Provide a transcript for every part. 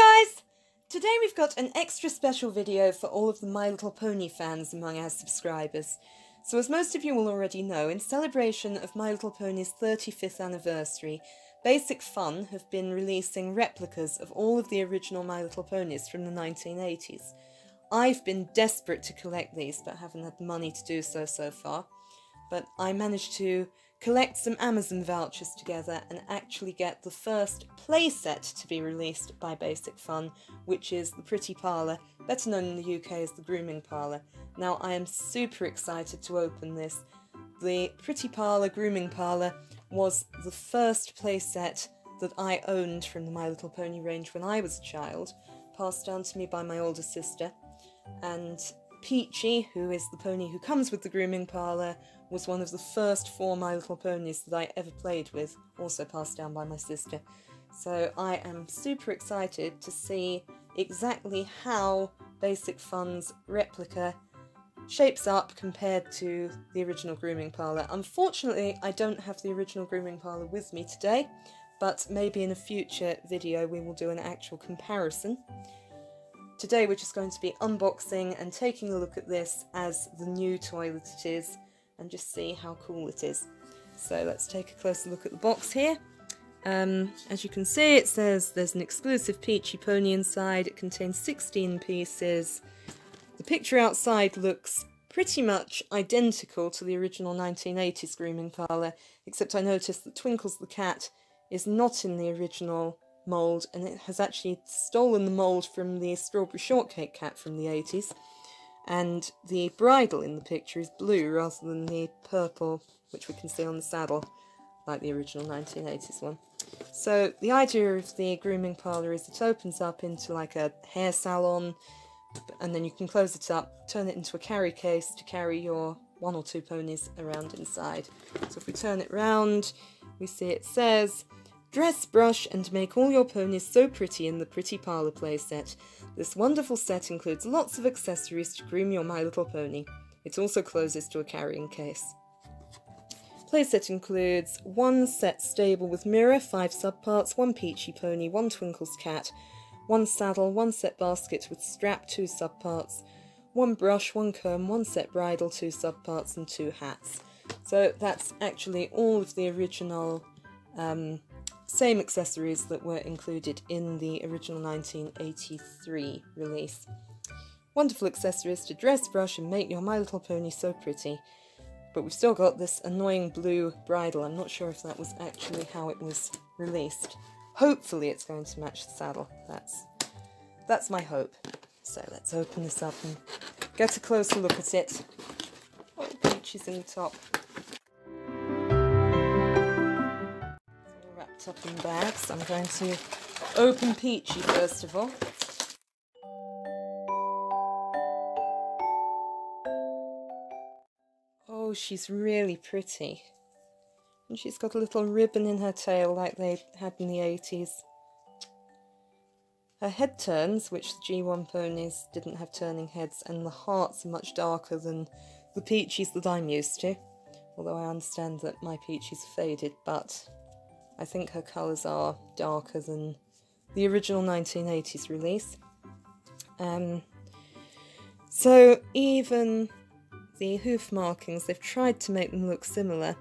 Hi guys! Today we've got an extra special video for all of the My Little Pony fans among our subscribers. So as most of you will already know, in celebration of My Little Pony's 35th anniversary, Basic Fun have been releasing replicas of all of the original My Little Ponies from the 1980s. I've been desperate to collect these but haven't had the money to do so far. But I managed to collect some Amazon vouchers together and actually get the first playset to be released by Basic Fun, which is the Pretty Parlor, better known in the UK as the Grooming Parlour. Now I am super excited to open this. The Pretty Parlor Grooming Parlour was the first playset that I owned from the My Little Pony range when I was a child, passed down to me by my older sister, and Peachy, who is the pony who comes with the Grooming Parlour, was one of the first 4 My Little Ponies that I ever played with, also passed down by my sister. So I am super excited to see exactly how Basic Fun's replica shapes up compared to the original Grooming Parlour. Unfortunately, I don't have the original Grooming Parlour with me today, but maybe in a future video we will do an actual comparison. Today we're just going to be unboxing and taking a look at this as the new toy that it is, and just see how cool it is. So let's take a closer look at the box here. As you can see, it says there's an exclusive Peachy pony inside. It contains 16 pieces. The picture outside looks pretty much identical to the original 1980s Grooming Parlour, except I noticed that Twinkles the cat is not in the original mould, and it has actually stolen the mould from the Strawberry Shortcake cat from the 80s. And the bridle in the picture is blue rather than the purple, which we can see on the saddle, like the original 1980s one. So the idea of the Grooming Parlour is it opens up into like a hair salon, and then you can close it up, turn it into a carry case to carry your 1 or 2 ponies around inside. So if we turn it round, we see it says, "Dress, brush and make all your ponies so pretty in the Pretty Parlor playset. This wonderful set includes lots of accessories to groom your My Little Pony. It also closes to a carrying case." Playset includes 1 set stable with mirror, 5 subparts, 1 Peachy pony, 1 Twinkles cat, 1 saddle, 1 set basket with strap, 2 subparts, 1 brush, 1 comb, 1 set bridle, 2 subparts and 2 hats. So that's actually all of the original same accessories that were included in the original 1983 release. Wonderful accessories to dress, brush and make your My Little Pony so pretty. But we've still got this annoying blue bridle. I'm not sure if that was actually how it was released. Hopefully it's going to match the saddle. That's my hope. So let's open this up and get a closer look at it. Oh, Peach is in the top. Wrapped up in bags. I'm going to open Peachy first of all. Oh, she's really pretty. And she's got a little ribbon in her tail like they had in the 80s. Her head turns, which the G1 ponies didn't have turning heads, and the hearts are much darker than the Peachies that I'm used to. Although I understand that my Peachies are faded, but I think her colours are darker than the original 1980s release. So even the hoof markings, they've tried to make them look similar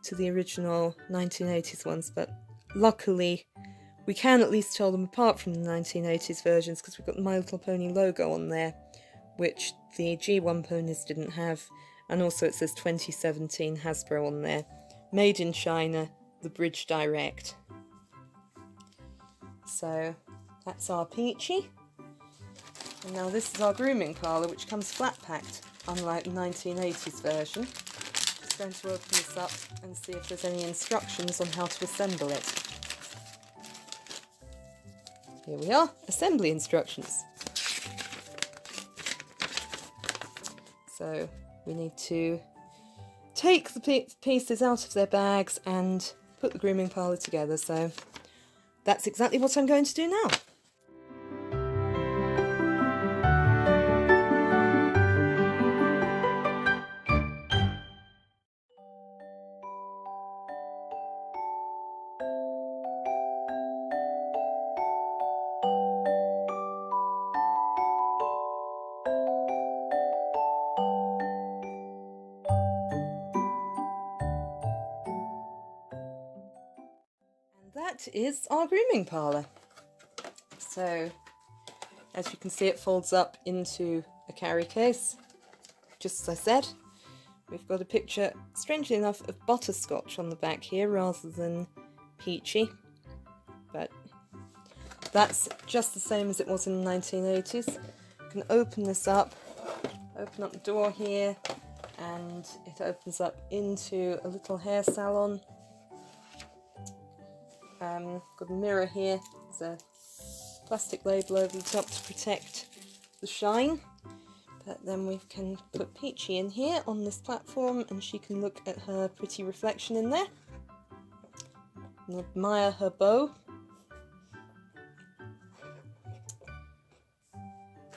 to the original 1980s ones, but luckily we can at least tell them apart from the 1980s versions because we've got the My Little Pony logo on there, which the G1 ponies didn't have, and also it says 2017 Hasbro on there. Made in China, the Bridge Direct. So that's our Peachy. And now this is our Grooming Parlour, which comes flat packed, unlike the 1980s version. Just going to open this up and see if there's any instructions on how to assemble it. Here we are, assembly instructions. So we need to take the pieces out of their bags and put the Grooming Parlour together, so that's exactly what I'm going to do now. that is our grooming parlour. So, as you can see, it folds up into a carry case, just as I said. We've got a picture, strangely enough, of butterscotch on the back here rather than peachy, but that's just the same as it was in the 1980s. You can open this up, open up the door here, and it opens up into a little hair salon. Got a mirror here, there's a plastic label over the top to protect the shine. But then we can put Peachy in here on this platform and she can look at her pretty reflection in there and admire her bow.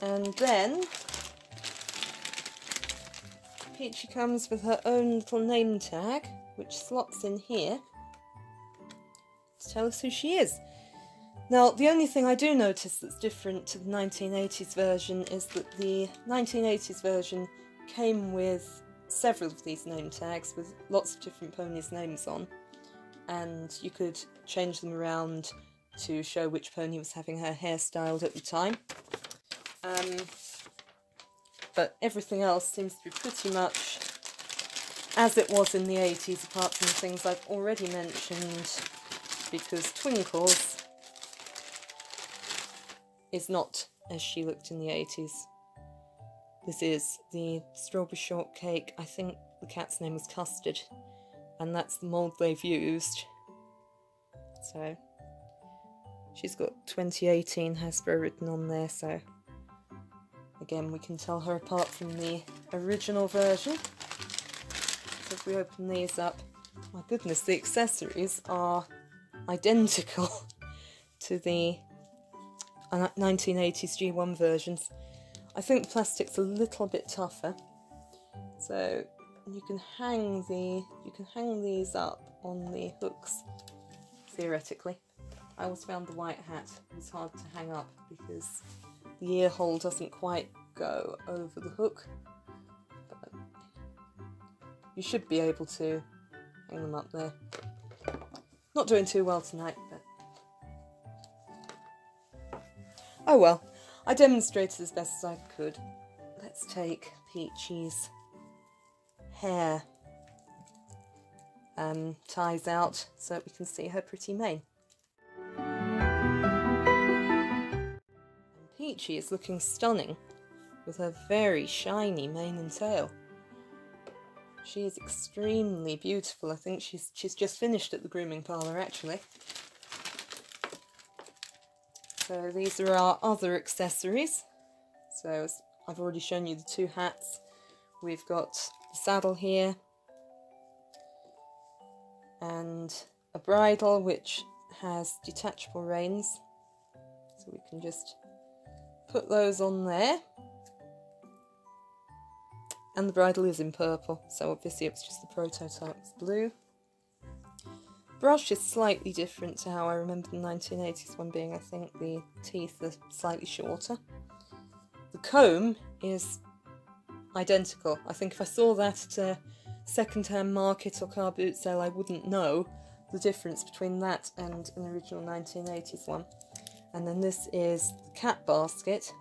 And then Peachy comes with her own little name tag, which slots in here to tell us who she is. Now, the only thing I do notice that's different to the 1980s version is that the 1980s version came with several of these name tags with lots of different ponies' names on, and you could change them around to show which pony was having her hair styled at the time. But everything else seems to be pretty much as it was in the 80s, apart from the things I've already mentioned, because Twinkles is not as she looked in the 80s. This is the strawberry shortcake. I think the cat's name was Custard, and that's the mould they've used. So she's got 2018 Hasbro written on there, so again we can tell her apart from the original version. So if we open these up, my goodness, the accessories are identical to the 1980s G1 versions. I think the plastic's a little bit tougher, so you can hang these up on the hooks theoretically. I always found the white hat was hard to hang up because the ear hole doesn't quite go over the hook, but you should be able to hang them up there. Not doing too well tonight, but oh well, I demonstrated as best as I could. Let's take Peachy's hair ties out so that we can see her pretty mane. And Peachy is looking stunning with her very shiny mane and tail. She is extremely beautiful. I think she's just finished at the grooming parlour actually. So these are our other accessories. So as I've already shown you the two hats. We've got the saddle here and a bridle which has detachable reins. So we can just put those on there. And the bridle is in purple, so obviously it's just the prototype was blue. Brush is slightly different to how I remember the 1980s one being. I think the teeth are slightly shorter. The comb is identical. I think if I saw that at a second-hand market or car boot sale, I wouldn't know the difference between that and an original 1980s one. And then this is the cat basket,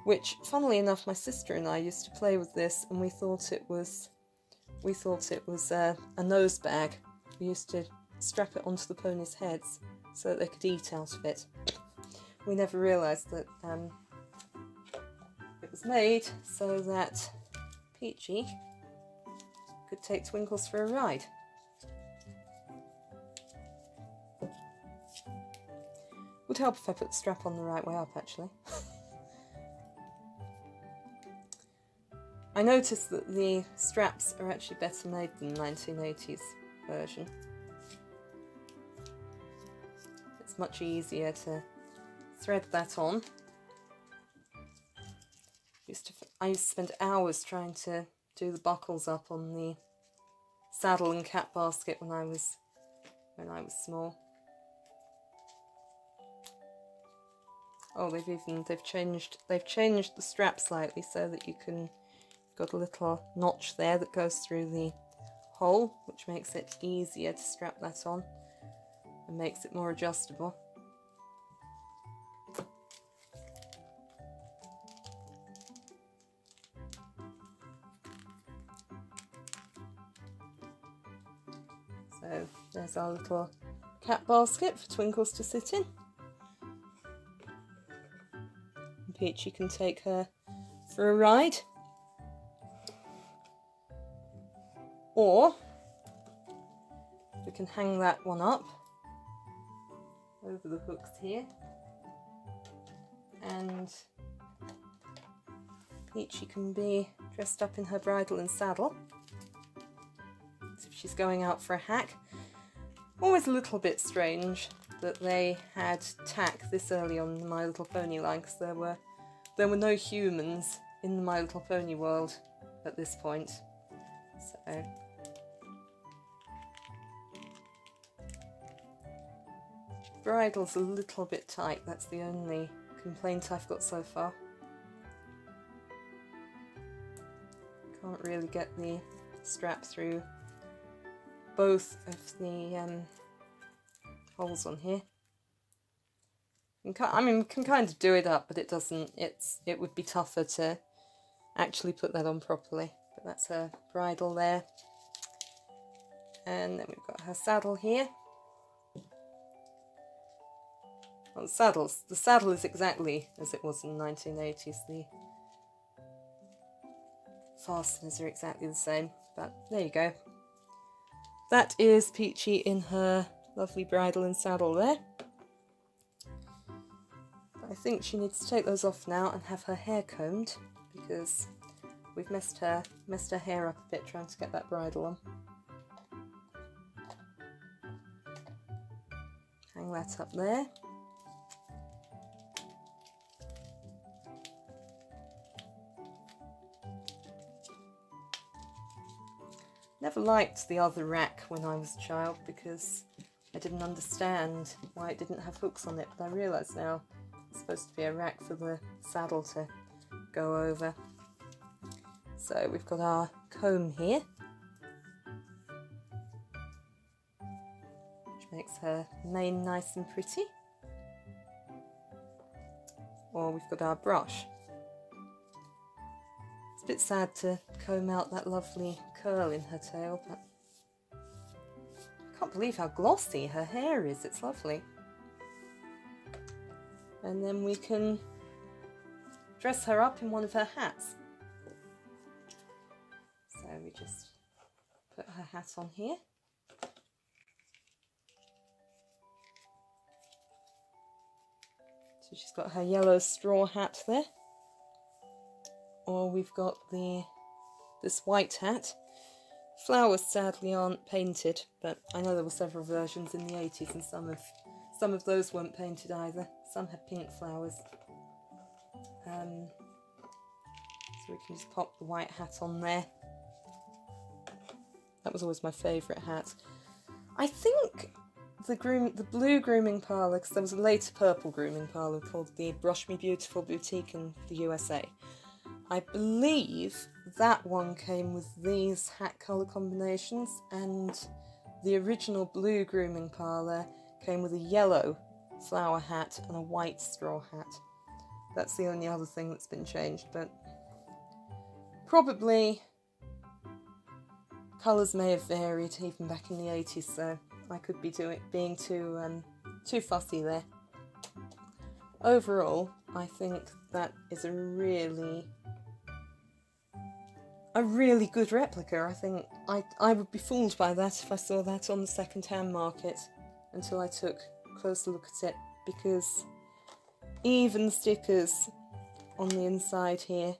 which, funnily enough, my sister and I used to play with this, and we thought it was a nose bag. We used to strap it onto the ponies' heads so that they could eat out of it. We never realised that it was made so that Peachy could take Twinkles for a ride. Would help if I put the strap on the right way up, actually. I noticed that the straps are actually better made than the 1980s version. It's much easier to thread that on. I used to spend hours trying to do the buckles up on the saddle and cat basket when I was small. Oh, they've changed the strap slightly so that you can got a little notch there that goes through the hole, which makes it easier to strap that on. and makes it more adjustable. So there's our little cat basket for Twinkles to sit in. And Peachy can take her for a ride. Or we can hang that one up over the hooks here, and Peachy can be dressed up in her bridle and saddle as if she's going out for a hack. Always a little bit strange that they had tack this early on in the My Little Pony line, because there were no humans in the My Little Pony world at this point. So bridle's a little bit tight, that's the only complaint I've got so far. Can't really get the strap through both of the holes on here. I mean, we can kind of do it up, but it doesn't, it would be tougher to actually put that on properly. But that's her bridle there. And then we've got her saddle here. Well, the saddle is exactly as it was in the 1980s. The fasteners are exactly the same, but there you go. That is Peachy in her lovely bridle and saddle there. I think she needs to take those off now and have her hair combed, because we've messed her hair up a bit trying to get that bridle on. Hang that up there. Never liked the other rack when I was a child because I didn't understand why it didn't have hooks on it, but I realise now it's supposed to be a rack for the saddle to go over. So we've got our comb here, which makes her mane nice and pretty. Or we've got our brush. It's a bit sad to comb out that lovely curl in her tail, but I can't believe how glossy her hair is, it's lovely. And then we can dress her up in one of her hats. So we just put her hat on here. So she's got her yellow straw hat there. Or we've got this white hat. Flowers sadly aren't painted, but I know there were several versions in the 80s and some of those weren't painted either. Some had pink flowers. So we can just pop the white hat on there. That was always my favourite hat. I think the blue Grooming Parlour, because there was a later purple Grooming Parlour called the Brush Me Beautiful Boutique in the USA. I believe that one came with these hat colour combinations, and the original blue Grooming Parlour came with a yellow flower hat and a white straw hat. That's the only other thing that's been changed, but probably colours may have varied even back in the 80s, so I could be being too fussy there. Overall, I think that is a really good replica. I think I would be fooled by that if I saw that on the second-hand market until I took a closer look at it, because even the stickers on the inside here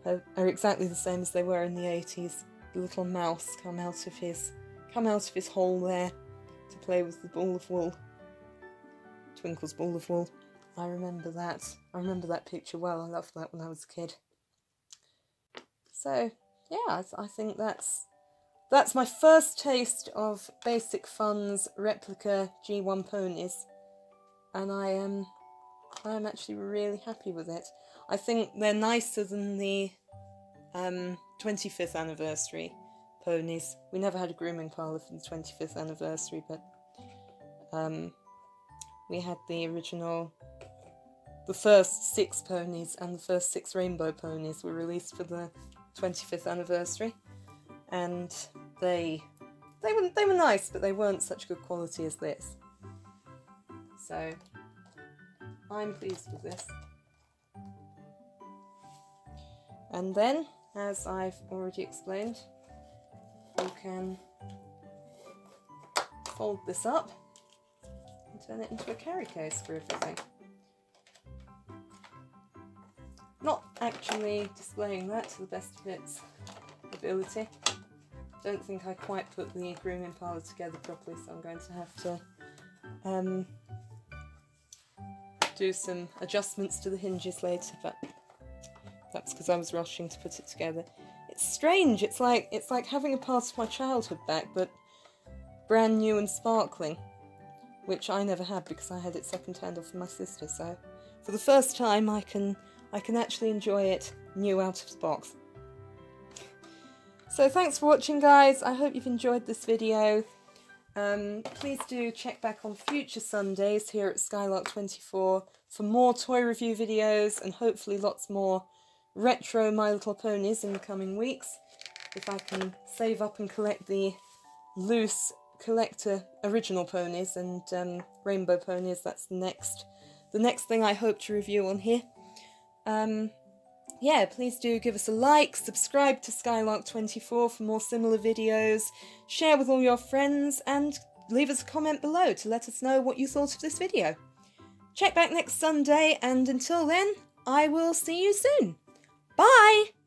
are exactly the same as they were in the 80s. The little mouse come out of his hole there to play with the ball of wool. Twinkle's ball of wool. I remember that. I remember that picture well. I loved that when I was a kid. So yeah, I think that's my first taste of Basic Fun's replica G1 ponies, and I am actually really happy with it. I think they're nicer than the 25th anniversary ponies. We never had a Grooming Parlour for the 25th anniversary, but we had the original, the first 6 ponies and the first 6 rainbow ponies were released for the 25th anniversary, and they were nice, but they weren't such good quality as this. So I'm pleased with this. And then, as I've already explained, you can fold this up and turn it into a carry case for everything. Not actually displaying that to the best of its ability. Don't think I quite put the Grooming Parlour together properly, so I'm going to have to do some adjustments to the hinges later, but that's because I was rushing to put it together. It's strange, it's like having a part of my childhood back, but brand new and sparkling, which I never had because I had it second-hand off of my sister, so for the first time I can actually enjoy it new out of the box. So thanks for watching, guys. I hope you've enjoyed this video. Please do check back on future Sundays here at Skylark24 for more toy review videos and hopefully lots more retro My Little Ponies in the coming weeks. If I can save up and collect the loose collector original ponies and rainbow ponies, that's the next thing I hope to review on here. Yeah, please do give us a like, subscribe to Skylark24 for more similar videos, share with all your friends, and leave us a comment below to let us know what you thought of this video. Check back next Sunday, and until then, I will see you soon. Bye!